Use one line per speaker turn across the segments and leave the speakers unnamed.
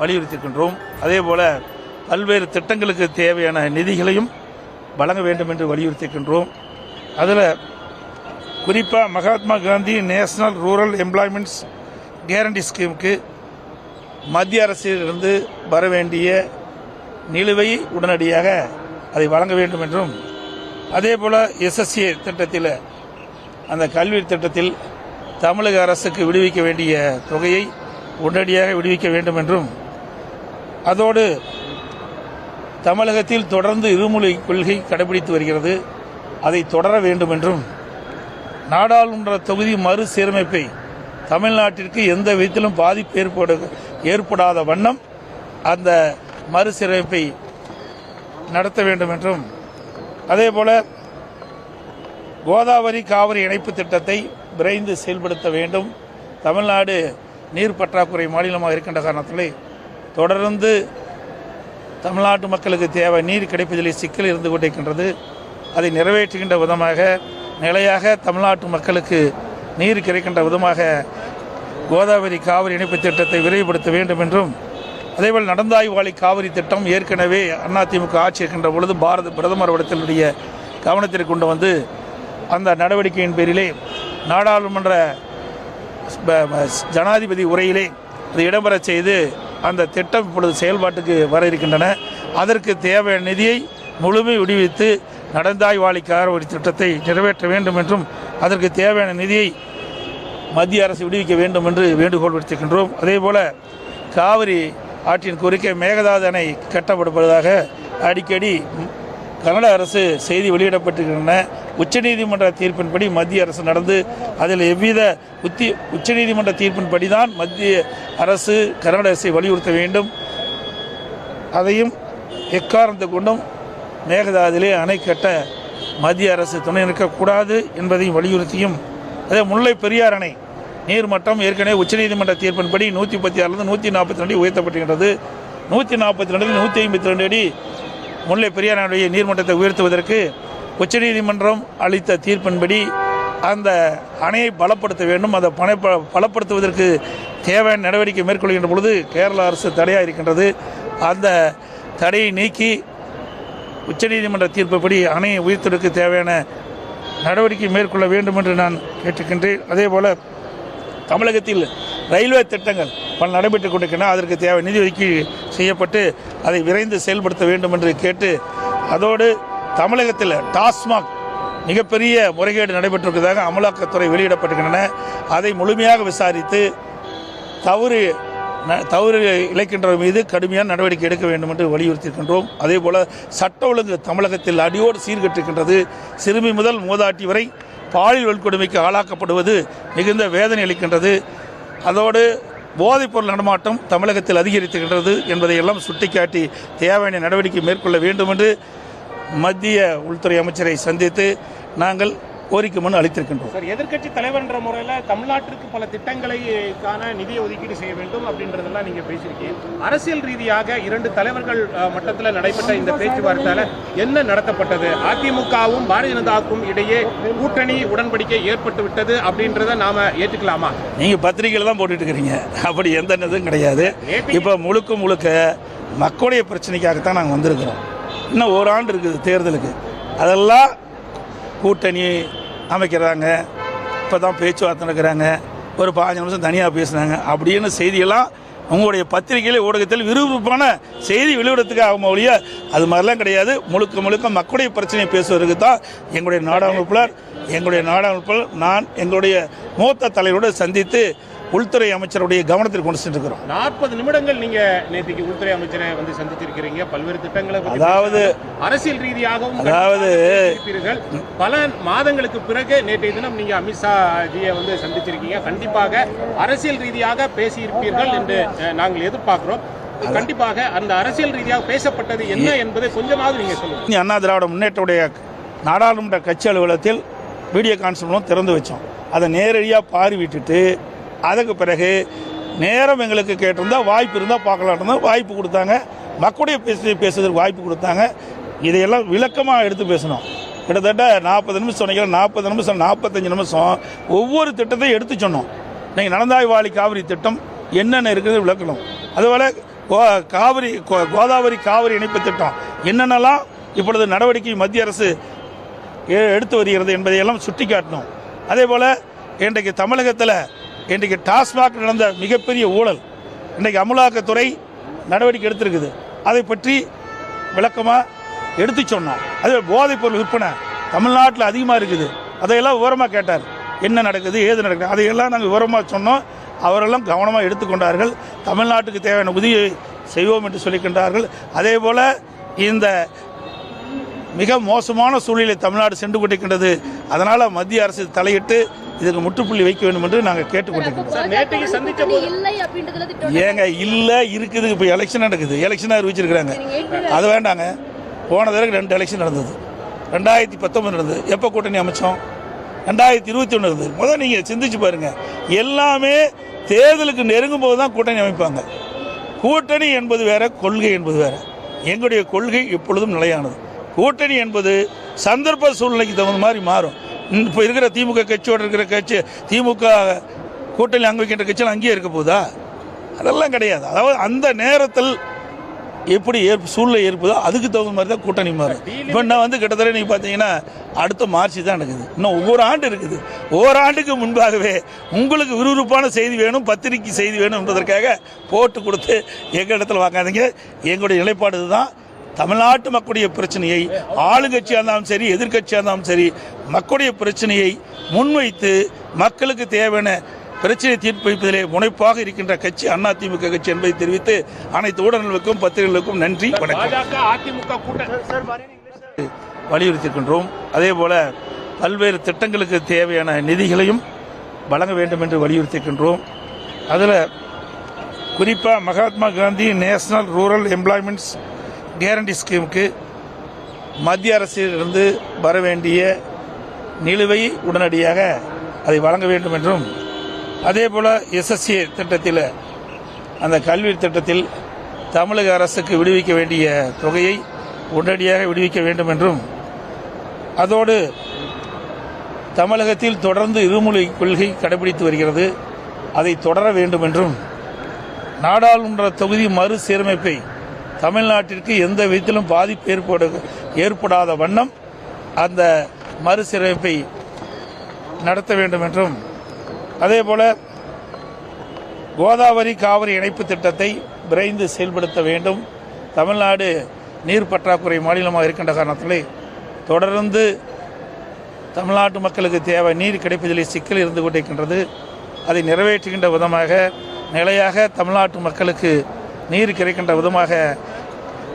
வலியுறுத்தியிருக்கின்றோம். அதேபோல் பல்வேறு திட்டங்களுக்கு தேவையான நிதிகளையும் வழங்க வேண்டும் என்று வலியுறுத்தியிருக்கின்றோம். அதில் குறிப்பாக Mahatma Gandhi national rural employments guarantee ஸ்கீமுக்கு மத்திய அரசிலிருந்து வர வேண்டிய நிலுவை உடனடியாக அதை வழங்க வேண்டும் என்றும், அதேபோல் SSA திட்டத்தில் அந்த கல்வி திட்டத்தில் தமிழக அரசுக்கு விடுவிக்க வேண்டிய தொகையை உடனடியாக விடுவிக்க வேண்டும் என்றும், அதோடு தமிழகத்தில் தொடர்ந்து இருமொழி கொள்கை கடைபிடித்து வருகிறது, அதை தொடர வேண்டும் என்றும், நாடாளுமன்ற தொகுதி மறுசீரமைப்பை தமிழ்நாட்டிற்கு எந்த விதத்திலும் பாதிப்பு ஏற்படாத வண்ணம் அந்த மறுசீரமைப்பை நடத்த வேண்டும் என்றும், அதேபோல கோதாவரி காவிரி இணைப்பு திட்டத்தை விரைந்து செயல்படுத்த வேண்டும். தமிழ்நாடு நீர் பற்றாக்குறை மாநிலமாக இருக்கின்ற காரணத்திலே தொடர்ந்து தமிழ்நாட்டு மக்களுக்கு தேவை நீர் கிடைப்பதிலே சிக்கல் இருந்து கொண்டிருக்கின்றது. அதை நிறைவேற்றுகின்ற விதமாக நிலையாக தமிழ்நாட்டு மக்களுக்கு நீர் கிடைக்கின்ற விதமாக கோதாவரி காவிரி இணைப்பு திட்டத்தை விரைவுபடுத்த வேண்டும் என்றும், அதேபோல் நடந்தாய்வாளி காவிரி திட்டம் ஏற்கனவே அதிமுக ஆட்சி இருக்கின்ற பொழுது பிரதமர் இடத்தினுடைய கவனத்திற்கு கொண்டு வந்து அந்த நடவடிக்கையின் பேரிலே நாடாளுமன்ற ஜனாதிபதி உரையிலே அது இடம்பெற செய்து அந்த திட்டம் இப்பொழுது செயல்பாட்டுக்கு வர இருக்கின்றன. அதற்கு தேவையான நிதியை முழுமை விடுவித்து நடந்தாய்வாளி காவிரி திட்டத்தை நிறைவேற்ற வேண்டும் என்றும், அதற்கு தேவையான நிதியை மத்திய அரசு விடுவிக்க வேண்டும் என்று வேண்டுகோள் விடுத்திருக்கின்றோம். அதேபோல காவிரி ஆற்றின் குறுக்கே மேகதாது அணை கட்டப்படுவதாக அடிக்கடி கனடா அரசு செய்தி வெளியிடப்பட்டிருக்கின்றன. உச்சநீதிமன்ற தீர்ப்பின்படி மத்திய அரசு நடந்து அதில் எவ்வித உச்சநீதிமன்ற தீர்ப்பின்படி தான் மத்திய அரசு கனடா அரசை வலியுறுத்த வேண்டும். அதையும் எக்காரணத்தை கொண்டும் மேகதாதிலே அணை கட்ட மத்திய அரசு துணை நிற்கக்கூடாது என்பதையும் வலியுறுத்தியும், அதே முல்லை பெரியார் அணை நீர்மட்டம் ஏற்கனவே உச்சநீதிமன்ற தீர்ப்பின்படி 136 142 அடி உயர்த்தப்பட்டிருக்கிறது. 142 152 அடி முல்லை பெரியார் அணையுடைய நீர்மட்டத்தை உயர்த்துவதற்கு உச்சநீதிமன்றம் அளித்த தீர்ப்பின்படி அந்த அணையை பலப்படுத்த வேண்டும். அதை பலப்படுத்துவதற்கு தேவையான நடவடிக்கை மேற்கொள்கின்ற பொழுது கேரள அரசு தடையாக இருக்கின்றது. அந்த தடையை நீக்கி உச்சநீதிமன்ற தீர்ப்புப்படி அணையை உயர்த்துவதற்கு தேவையான நடவடிக்கை மேற்கொள்ள வேண்டும் என்று நான் கேட்டுக்கின்றேன். அதேபோல் தமிழகத்தில் ரயில்வே திட்டங்கள் பல நடைபெற்றுக் கொண்டிருக்கின்றன. அதற்கு தேவை நிதி ஒதுக்கீடு செய்யப்பட்டு அதை விரைந்து செயல்படுத்த வேண்டும் என்று கேட்டு, அதோடு தமிழகத்தில் டாஸ்மாக் மிகப்பெரிய முறைகேடு நடைபெற்றிருப்பதாக அமலாக்கத்துறை வெளியிடப்பட்டிருக்கின்றன. அதை முழுமையாக விசாரித்து தவறு இழைக்கின்றவர் மீது கடுமையான நடவடிக்கை எடுக்க வேண்டும் என்று வலியுறுத்தியிருக்கின்றோம். அதேபோல் சட்ட ஒழுங்கு தமிழகத்தில் அடியோடு சீர்கெட்டிருக்கின்றது. சிறுமி முதல் மூதாட்டி வரை பாலியல் வன்கொடுமைக்கு ஆளாக்கப்படுவது மிகுந்த வேதனை அளிக்கின்றது. அதோடு போதைப்பொருள் நடமாட்டம் தமிழகத்தில் அதிகரித்திருக்கின்றது என்பதையெல்லாம் சுட்டிக்காட்டி தேவையான நடவடிக்கை மேற்கொள்ள வேண்டும் என்று மத்திய உள்துறை அமைச்சரை சந்தித்து நாங்கள் கோரிக்கை மனு அளித்திருக்கின்றோம்.
சார், எதிர்க்கட்சி தலைவர் என்ற முறையில் தமிழ்நாட்டிற்கு பல திட்டங்களுக்கான நிதியை ஒதுக்கீடு செய்ய வேண்டும் அப்படின்றதெல்லாம் நீங்கள் பேசியிருக்கீங்க. அரசியல் ரீதியாக 2 தலைவர்கள் மட்டத்தில் நடைபெற்ற இந்த பேச்சுவார்த்தையில் என்ன நடத்தப்பட்டது? அதிமுகவும் பாரதிய ஜனதாவுக்கும் இடையே கூட்டணி உடன்படிக்கை ஏற்பட்டு விட்டது அப்படின்றத நாம ஏற்றுக்கலாமா?
நீங்கள் பத்திரிகையில் தான் போட்டுட்டு இருக்கிறீங்க, அப்படி எந்த இதுவும் கிடையாது. இப்போ முழுக்க மக்களுடைய பிரச்சனைக்காகத்தான் நாங்கள் வந்திருக்கிறோம். இன்னும் ஒரு ஆண்டு இருக்குது தேர்தலுக்கு. அதெல்லாம் கூட்டணி அமைக்கிறாங்க, இப்போ தான் பேச்சுவார்த்தை நடக்கிறாங்க, ஒரு 15 நிமிஷம் தனியாக பேசுனாங்க அப்படின்னு செய்தியெல்லாம் உங்களுடைய பத்திரிகையில் ஊடகத்தில் விறுவிறுப்பான செய்தி வெளியிடத்துக்கு ஆகும் ஒழிய அது மாதிரிலாம் கிடையாது. முழுக்க மக்களுடைய பிரச்சனையை பேசுவதற்கு தான் எங்களுடைய நாடாளுமன்ற நான் எங்களுடைய மூத்த தலைவரோடு சந்தித்து உள்துறை அமைச்சருடைய கவனத்தில் கொண்டு சென்றிருக்கிறோம்.
40 நிமிடங்கள் நீங்க நேற்றுக்கு உள்துறை அமைச்சரை வந்து சந்திச்சிருக்கிறீங்க. பல்வேறு திட்டங்களை
அதாவது
அரசியல் ரீதியாகவும் பல மாதங்களுக்கு பிறகு நேற்றைய தினம் நீங்க அமித்ஷா ஜியை வந்து சந்திச்சிருக்கீங்க. கண்டிப்பாக அரசியல் ரீதியாக பேசியிருப்பீர்கள் என்று நாங்கள் எதிர்பார்க்கிறோம். கண்டிப்பாக அந்த அரசியல் ரீதியாக பேசப்பட்டது என்ன என்பதை கொஞ்சமாவது நீங்க சொல்லுங்க.
அண்ணா திராவிட முன்னேற்றடைய நாடாளுமன்ற கட்சி அலுவலகத்தில் வீடியோ கான்ஃபரன்ஸ் திறந்து வச்சோம். அதை நேரடியாக பார்வையிட்டு அதுக்கு பிறகு நேரம் எங்களுக்கு கேட்டிருந்தால் வாய்ப்பு இருந்தால் பார்க்கலான்னு வாய்ப்பு கொடுத்தாங்க. மக்களுடைய பேசுவதற்கு வாய்ப்பு கொடுத்தாங்க. இதையெல்லாம் விளக்கமாக எடுத்து பேசணும். கிட்டத்தட்ட 40 நிமிஷம் சொன்னீங்க, 40 நிமிஷம் 45 நிமிஷம் ஒவ்வொரு திட்டத்தையும் எடுத்து சொன்னோம். நீங்கள் நடந்தாய்வாளி காவிரி திட்டம் என்னென்ன இருக்குது விளக்கணும். அதுபோல் கோதாவரி காவிரி இணைப்பு திட்டம் என்னென்னலாம் இப்பொழுது நடவடிக்கை மத்திய அரசு எடுத்து வருகிறது என்பதையெல்லாம் சுட்டி காட்டணும். அதே போல் இன்றைக்கு தமிழகத்தில் இன்றைக்கு டாஸ்மாக் நடந்த மிகப்பெரிய ஊழல் இன்றைக்கு அமலாக்கத்துறை நடவடிக்கை எடுத்திருக்குது. அதை பற்றி விளக்கமாக எடுத்து சொன்னார். அதே போதைப்பொருள் விற்பனை தமிழ்நாட்டில் அதிகமாக இருக்குது, அதையெல்லாம் விவரமாக கேட்டார். என்ன நடக்குது, ஏது நடக்குது, அதையெல்லாம் நாங்கள் விவரமாக சொன்னோம். அவரெல்லாம் கவனமாக எடுத்துக்கொண்டார்கள். தமிழ்நாட்டுக்கு தேவையான உதவியை செய்வோம் என்று சொல்லிக்கின்றார்கள். அதே போல் இந்த மிக மோசமான சூழ்நிலை தமிழ்நாடு சென்று கொண்டிருக்கின்றது. அதனால் மத்திய அரசு தலையிட்டு இதுக்கு முற்றுப்புள்ளி வைக்க வேண்டும் என்று நாங்கள் கேட்டுக்கொண்டிருக்கிறோம். ஏங்க இல்லை இருக்குது, இப்போ எலெக்ஷன் நடக்குது, எலெக்ஷன் அறிவிச்சிருக்கிறாங்க. அது வேண்டாங்க. போன தடவை 2 எலெக்ஷன் நடந்தது. 2019 நடந்தது. எப்போ கூட்டணி அமைச்சோம்? 2021 நடந்தது. முதல் நீங்கள் சிந்திச்சு பாருங்கள். எல்லாமே தேர்தலுக்கு நெருங்கும் போது தான் கூட்டணி அமைப்பாங்க. கூட்டணி என்பது வேற, கொள்கை என்பது வேற. எங்களுடைய கொள்கை எப்பொழுதும் நிலையானது. கூட்டணி என்பது சந்தர்ப்ப சூழ்நிலைக்கு தகுந்த மாதிரி மாறும். இப்போ இருக்கிற திமுக கட்சியோடு இருக்கிற கட்சி, திமுக கூட்டணி அங்கே வைக்கின்ற கட்சியில் அங்கேயே இருக்க போதா? அதெல்லாம் கிடையாது. அதாவது அந்த நேரத்தில் எப்படி சூழ்நிலை ஏற்பதோ அதுக்கு தகுந்த மாதிரி தான் கூட்டணி மாறும். இப்போ நான் கிட்டத்தட்ட நீங்கள் பார்த்தீங்கன்னா அடுத்த மார்ச் தான் நடக்குது. இன்னும் ஒவ்வொரு ஆண்டு இருக்குது. ஒவ்வொரு ஆண்டுக்கு முன்பாகவே உங்களுக்கு விறுவிறுப்பான செய்தி வேணும், பத்திரிக்கை செய்தி வேணும் என்பதற்காக போட்டு கொடுத்து எங்கள் இடத்துல வாங்காதீங்க. எங்களுடைய நிலைப்பாடு தான். தமிழ்நாட்டு மக்களுடைய பிரச்சனையை ஆளுங்கட்சியாக இருந்தாலும் சரி, எதிர்கட்சியாக இருந்தாலும் சரி, மக்களுடைய பிரச்சனையை முன்வைத்து மக்களுக்கு தேவையான பிரச்சனையை தீர்ப்பு வைப்பதிலே முனைப்பாக இருக்கின்ற கட்சி அதிமுக கட்சி என்பதை தெரிவித்து அனைத்து ஊடகங்களுக்கும் பத்திரிகைகளுக்கும் நன்றி, வணக்கம். வலியுறுத்தியிருக்கின்றோம். அதே போல பல்வேறு திட்டங்களுக்கு தேவையான நிதிகளையும் வழங்க வேண்டும் என்று வலியுறுத்தியிருக்கின்றோம். அதில் குறிப்பாக Mahatma Gandhi national rural employments guarantee ஸ்கீமுக்கு மத்திய அரசிலிருந்து வர வேண்டிய நிலுவையை உடனடியாக அதை வழங்க வேண்டும் என்றும், அதே போல் எஸ்எஸ்ஏ திட்டத்தில், அந்த கல்வி திட்டத்தில் தமிழக அரசுக்கு விடுவிக்க வேண்டிய தொகையை உடனடியாக விடுவிக்க வேண்டும் என்றும், அதோடு தமிழகத்தில் தொடர்ந்து இருமொழி கொள்கை கடைபிடித்து வருகிறது, அதை தொடர வேண்டும் என்றும், நாடாளுமன்ற தொகுதி மறுசீரமைப்பை தமிழ்நாட்டிற்கு எந்த விதத்திலும் பாதிப்பு ஏற்படாத வண்ணம் அந்த மறுசீரமைப்பை நடத்த வேண்டும் என்றும், அதேபோல கோதாவரி காவிரி இணைப்பு திட்டத்தை விரைந்து செயல்படுத்த வேண்டும். தமிழ்நாடு நீர் பற்றாக்குறை மாநிலமாக இருக்கின்ற காரணத்திலே தொடர்ந்து தமிழ்நாட்டு மக்களுக்கு தேவை நீர் கிடைப்பதிலே சிக்கல் இருந்து கொண்டிருக்கின்றது. அதை நிறைவேற்றுகின்ற விதமாக நிலையாக தமிழ்நாட்டு மக்களுக்கு நீர் கிடைக்கின்ற விதமாக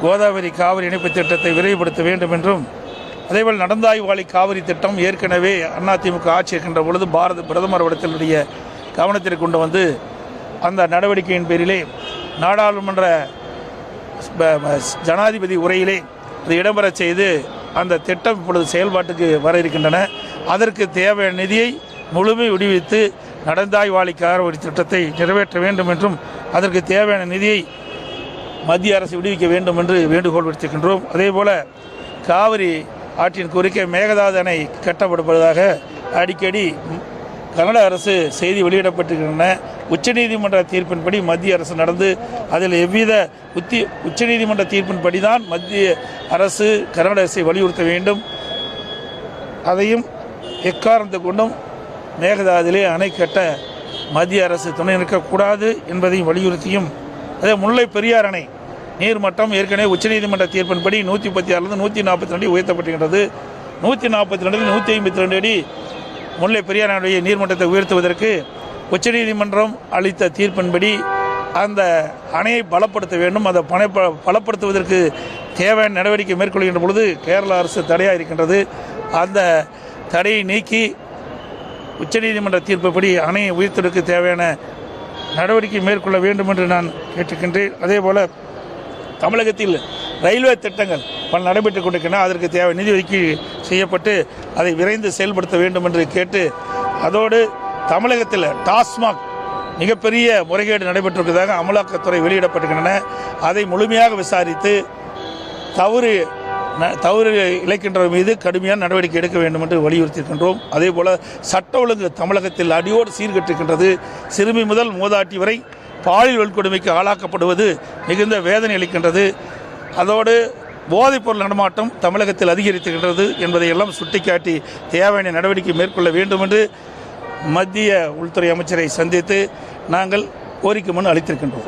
கோதாவரி காவிரி இணைப்பு திட்டத்தை விரைவுபடுத்த வேண்டும் என்றும், அதேபோல் நடந்தாய்வாளி காவிரி திட்டம் ஏற்கனவே அதிமுக ஆட்சி இருக்கின்ற பொழுது பிரதமர் இடத்தினுடைய கவனத்திற்கு கொண்டு வந்து அந்த நடவடிக்கையின் பேரிலே நாடாளுமன்ற ஜனாதிபதி உரையிலே அது இடம்பெற செய்து அந்த திட்டம் இப்பொழுது செயல்பாட்டுக்கு வர இருக்கின்றன. அதற்கு தேவையான நிதியை முழுமை விடுவித்து நடந்தாய்வாளி காவிரி திட்டத்தை நிறைவேற்ற வேண்டும் என்றும், அதற்கு தேவையான நிதியை மத்திய அரசு விடுவிக்க வேண்டும் என்று வேண்டுகோள் விடுத்திருக்கின்றோம். அதேபோல காவிரி ஆற்றின் குறுக்கே மேகதாது அணை கட்டப்படுவதாக அடிக்கடி கனடா அரசு செய்தி வெளியிடப்பட்டிருக்கின்றன. உச்சநீதிமன்ற தீர்ப்பின்படி மத்திய அரசு நடந்து அதில் எவ்வித உச்சநீதிமன்ற தீர்ப்பின்படி தான் மத்திய அரசு கனடா அரசை வலியுறுத்த வேண்டும். அதையும் எக்காரணத்தை கொண்டும் மேகதாதிலே அணை கட்ட மத்திய அரசு துணை நிற்கக்கூடாது என்பதையும் வலியுறுத்தியும், அதே முல்லை பெரியார் அணை நீர்மட்டம் ஏற்கனவே உச்சநீதிமன்ற தீர்ப்பின்படி 136 142 அடி உயர்த்தப்பட்டிருக்கிறது. 142 152 அடி முல்லை பெரியார் அணையுடைய நீர்மட்டத்தை உயர்த்துவதற்கு உச்சநீதிமன்றம் அளித்த தீர்ப்பின்படி அந்த அணையை பலப்படுத்த வேண்டும். அதை பலப்படுத்துவதற்கு தேவையான நடவடிக்கை மேற்கொள்கின்ற பொழுது கேரள அரசு தடையாக இருக்கின்றது. அந்த தடையை நீக்கி உச்சநீதிமன்ற தீர்ப்புப்படி அணையை உயர்த்துவதற்கு தேவையான நடவடிக்கை மேற்கொள்ள வேண்டும் என்று நான் கேட்டுக்கின்றேன். அதேபோல் தமிழகத்தில் ரயில்வே திட்டங்கள் பல நடைபெற்றுக் கொண்டிருக்கின்றன. அதற்கு தேவை நிதி ஒதுக்கீடு செய்யப்பட்டு அதை விரைந்து செயல்படுத்த வேண்டும் என்று கேட்டு, அதோடு தமிழகத்தில் டாஸ்மாக் மிகப்பெரிய முறைகேடு நடைபெற்றிருப்பதாக அமலாக்கத்துறை வெளியிடப்பட்டிருக்கின்றன. அதை முழுமையாக விசாரித்து தவறு இழைக்கின்றவர் மீது கடுமையான நடவடிக்கை எடுக்க வேண்டும் என்று வலியுறுத்தியிருக்கின்றோம். அதேபோல் சட்ட ஒழுங்கு தமிழகத்தில் அடியோடு சீர்கெட்டிருக்கின்றது. சிறுமி முதல் மூதாட்டி வரை பாலியல் வன்கொடுமைக்கு ஆளாக்கப்படுவது மிகுந்த வேதனை அளிக்கின்றது. அதோடு போதைப்பொருள் நடமாட்டம் தமிழகத்தில் அதிகரித்துகின்றது என்பதையெல்லாம் சுட்டிக்காட்டி தேவையான நடவடிக்கை மேற்கொள்ள வேண்டும் என்று மத்திய உள்துறை அமைச்சரை சந்தித்து நாங்கள் கோரிக்கை மனு அளித்திருக்கின்றோம்.